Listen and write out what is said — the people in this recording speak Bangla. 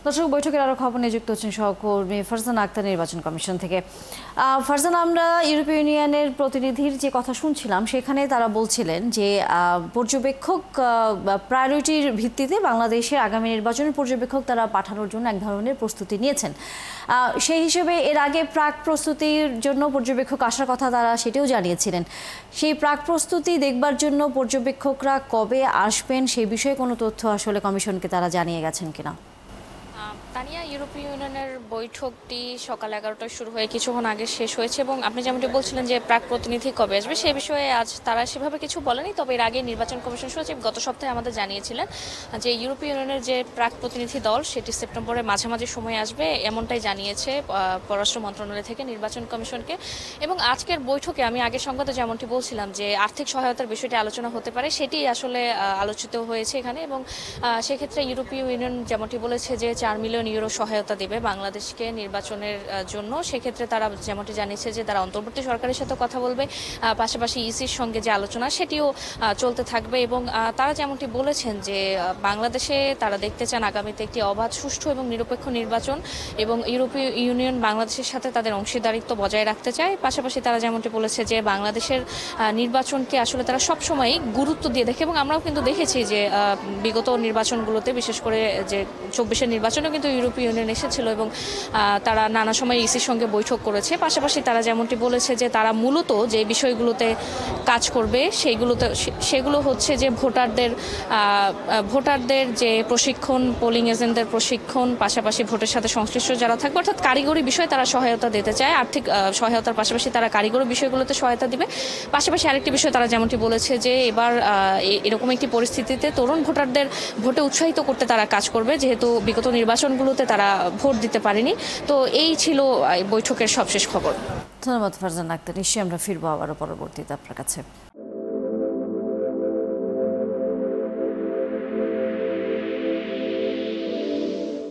দর্শক, বৈঠকের আরো খবর নিয়ে যুক্ত হচ্ছেন সহকর্মী ফারজানা আক্তার নির্বাচন কমিশন থেকে। ফারজানা, আমরা ইউরোপীয় ইউনিয়নের প্রতিনিধির যে কথা শুনছিলাম সেখানে তারা বলছিলেন যে পর্যবেক্ষক প্রায়োরিটির ভিত্তিতে বাংলাদেশের আগামী নির্বাচনের পর্যবেক্ষক তারা পাঠানোর জন্য এক ধরনের প্রস্তুতি নিয়েছেন। সেই হিসেবে এর আগে প্রাক প্রস্তুতির জন্য পর্যবেক্ষক আসার কথা তারা সেটাও জানিয়েছিলেন। সেই প্রাক প্রস্তুতি দেখবার জন্য পর্যবেক্ষকরা কবে আসবেন সেই বিষয়ে কোনো তথ্য আসলে কমিশনকে তারা জানিয়ে গেছেন কিনা? তানিয়া, ইউরোপীয় ইউনিয়নের বৈঠকটি সকাল 11টায় শুরু হয়ে কিছুক্ষণ আগে শেষ হয়েছে এবং আপনি যেমনটি বলছিলেন যে প্রাক প্রতিনিধি কবে আসবে সে বিষয়ে আজ তারা সেভাবে কিছু বলেনি। তবে এর আগে নির্বাচন কমিশন সচিব গত সপ্তাহে আমাদের জানিয়েছিলেন যে ইউরোপীয় ইউনিয়নের যে প্রাক প্রতিনিধি দল সেটি সেপ্টেম্বরের মাঝামাঝি সময়ে আসবে, এমনটাই জানিয়েছে পররাষ্ট্র মন্ত্রণালয় থেকে নির্বাচন কমিশনকে। এবং আজকের বৈঠকে আমি আগের সংবাদে যেমনটি বলছিলাম যে আর্থিক সহায়তার বিষয়টি আলোচনা হতে পারে, সেটি আসলে আলোচিত হয়েছে এখানে। এবং সেক্ষেত্রে ইউরোপীয় ইউনিয়ন যেমনটি বলেছে যে 4 মিলিয়ন ইউরো সহায়তা দেবে বাংলাদেশকে নির্বাচনের জন্য। সেক্ষেত্রে তারা যেমনটি জানিয়েছে যে তারা অন্তর্বর্তী সরকারের সাথে কথা বলবে, পাশাপাশি ইসির সঙ্গে যে আলোচনা সেটিও চলতে থাকবে। এবং তারা যেমনটি বলেছেন যে বাংলাদেশে তারা দেখতে চান আগামীতে একটি অবাধ, সুষ্ঠু এবং নিরপেক্ষ নির্বাচন এবং ইউরোপীয় ইউনিয়ন বাংলাদেশের সাথে তাদের অংশীদারিত্ব বজায় রাখতে চায়। পাশাপাশি তারা যেমনটি বলেছে যে বাংলাদেশের নির্বাচনকে আসলে তারা সবসময়ই গুরুত্ব দিয়ে দেখে। এবং আমরাও কিন্তু দেখেছি যে বিগত নির্বাচনগুলোতে, বিশেষ করে যে 24-এর নির্বাচনেও কিন্তু ইউরোপীয় ইউনিয়ন এসেছিল এবং তারা নানা সময় ইসির সঙ্গে বৈঠক করেছে। পাশাপাশি তারা যেমনটি বলেছে যে তারা মূলত যে বিষয়গুলোতে কাজ করবে সেগুলো হচ্ছে যে ভোটারদের যে প্রশিক্ষণ, পোলিং এজেন্টদের প্রশিক্ষণ, পাশাপাশি ভোটের সাথে সংশ্লিষ্ট যারা থাকবে অর্থাৎ কারিগরি বিষয়ে তারা সহায়তা দিতে চায়। আর্থিক সহায়তার পাশাপাশি তারা কারিগরি বিষয়গুলোতে সহায়তা দিবে। পাশাপাশি আরেকটি বিষয় তারা যেমনটি বলেছে যে এবার এরকম একটি পরিস্থিতিতে তরুণ ভোটারদের ভোটে উৎসাহিত করতে তারা কাজ করবে, যেহেতু বিগত নির্বাচনগুলোতে তারা ভোট দিতে পারেনি। তো এই ছিল বৈঠকের সবশেষ খবর। ধন্যবাদ ফারজানা আক্তার। নিশ্চয়ই আমরা ফিরবো আবারও পরবর্তীতে আপনার কাছে।